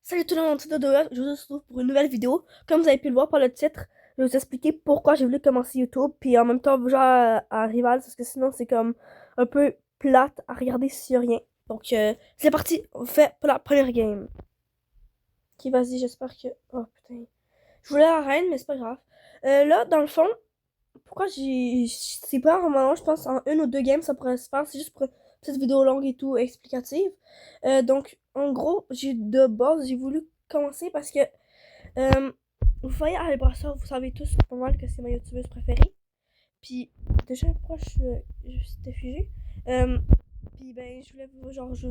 Salut tout le monde, c'est Dodo, je vous retrouve pour une nouvelle vidéo. Comme vous avez pu le voir par le titre, je vais vous expliquer pourquoi j'ai voulu commencer YouTube, puis en même temps jouer à Rival, parce que sinon c'est comme un peu plate à regarder sur rien. Donc c'est parti, on fait pour la première game. Ok, vas-y, j'espère que... Oh putain. Je voulais la reine, mais c'est pas grave. Là, dans le fond, pourquoi j'ai... C'est pas vraiment, je pense, en une ou deux games, ça pourrait se faire. C'est juste pour une petite vidéo longue et tout, explicative. Donc, en gros, de base, j'ai voulu commencer parce que euh, vous voyez Harry Potter, vous savez tous pas mal que c'est ma youtubeuse préférée. Puis, déjà, pourquoi j'étais figée? Euh, puis, ben, je voulais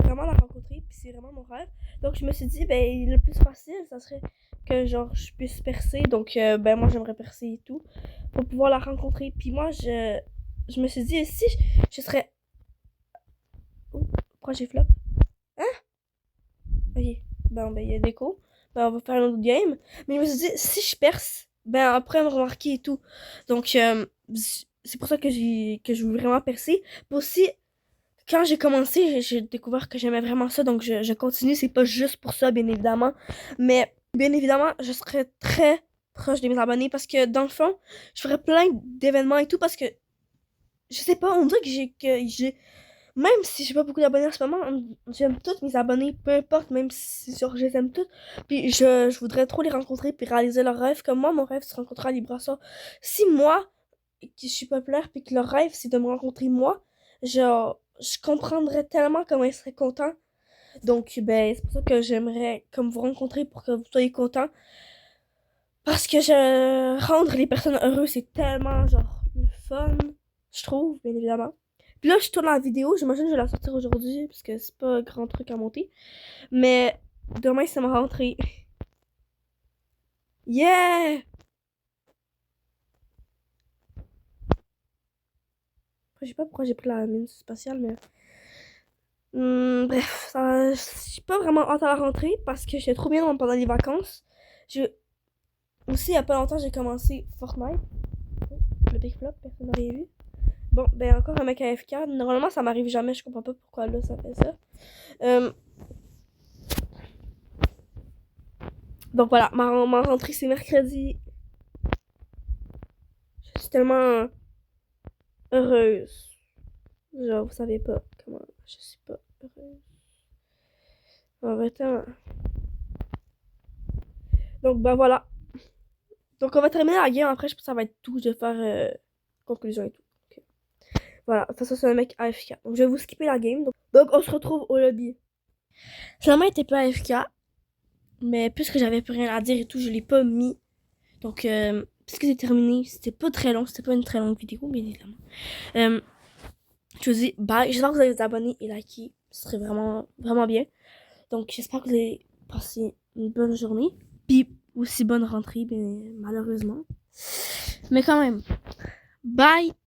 vraiment la rencontrer, puis c'est vraiment mon rêve. Donc, je me suis dit, ben, le plus facile, ça serait que, genre, je puisse percer. Donc, ben, moi, j'aimerais percer et tout, pour pouvoir la rencontrer. Puis, moi, je me suis dit, si je serais. Oh, pourquoi j'ai flop? Hein? Ok. Ben, il y a d'écho. Ben, on va faire un autre game. Mais je me suis dit, si je perce, ben, après, me remarquer et tout. Donc, c'est pour ça que je veux vraiment percer. Puis aussi, quand j'ai commencé, j'ai découvert que j'aimais vraiment ça, donc je continue. C'est pas juste pour ça, bien évidemment. Mais bien évidemment, je serais très proche de mes abonnés parce que dans le fond, je ferais plein d'événements et tout parce que je sais pas, on dirait que j'ai même si j'ai pas beaucoup d'abonnés en ce moment, j'aime tous mes abonnés, peu importe, même si genre, je les aime tous. Puis je voudrais trop les rencontrer puis réaliser leurs rêves. Comme moi, mon rêve, c'est de rencontrer Ali Brassard. Si moi, que je suis populaire puis que leur rêve, c'est de me rencontrer moi, genre, je comprendrais tellement comment ils seraient contents. Donc, ben, c'est pour ça que j'aimerais comme vous rencontrer pour que vous soyez contents. Parce que rendre les personnes heureuses, c'est tellement, genre, le fun, je trouve, bien évidemment. Puis là, je tourne la vidéo, j'imagine que je vais la sortir aujourd'hui, parce que c'est pas un grand truc à monter. Mais demain, c'est ma rentrée. Yeah! Je sais pas pourquoi j'ai pris la mine spatiale, mais... bref, je suis pas vraiment hâte à la rentrée, parce que j'étais trop bien pendant les vacances. Aussi, il y a pas longtemps, j'ai commencé Fortnite. Le big flop, personne n'aurait vu. Bon, ben encore un mec AFK. Normalement, ça m'arrive jamais, je comprends pas pourquoi là, ça fait ça. Euh, donc voilà, ma rentrée c'est mercredi. Je suis tellement heureuse. Genre, vous savez pas comment je suis pas heureuse. En fait, donc bah voilà. Donc on va terminer la game, après je pense que ça va être tout. Je vais faire conclusion et tout. Ok. Voilà, de toute façon c'est un mec AFK. Donc je vais vous skipper la game. Donc on se retrouve au lobby. Finalement il était pas AFK, mais puisque j'avais plus rien à dire et tout, je l'ai pas mis. Donc puisque c'est terminé, c'était pas très long, c'était pas une très longue vidéo, bien évidemment. Je vous dis bye. J'espère que vous allez vous abonner et liker. Ce serait vraiment, vraiment bien. Donc, j'espère que vous allez passer une bonne journée. Puis aussi bonne rentrée, bien, malheureusement. Mais quand même, bye!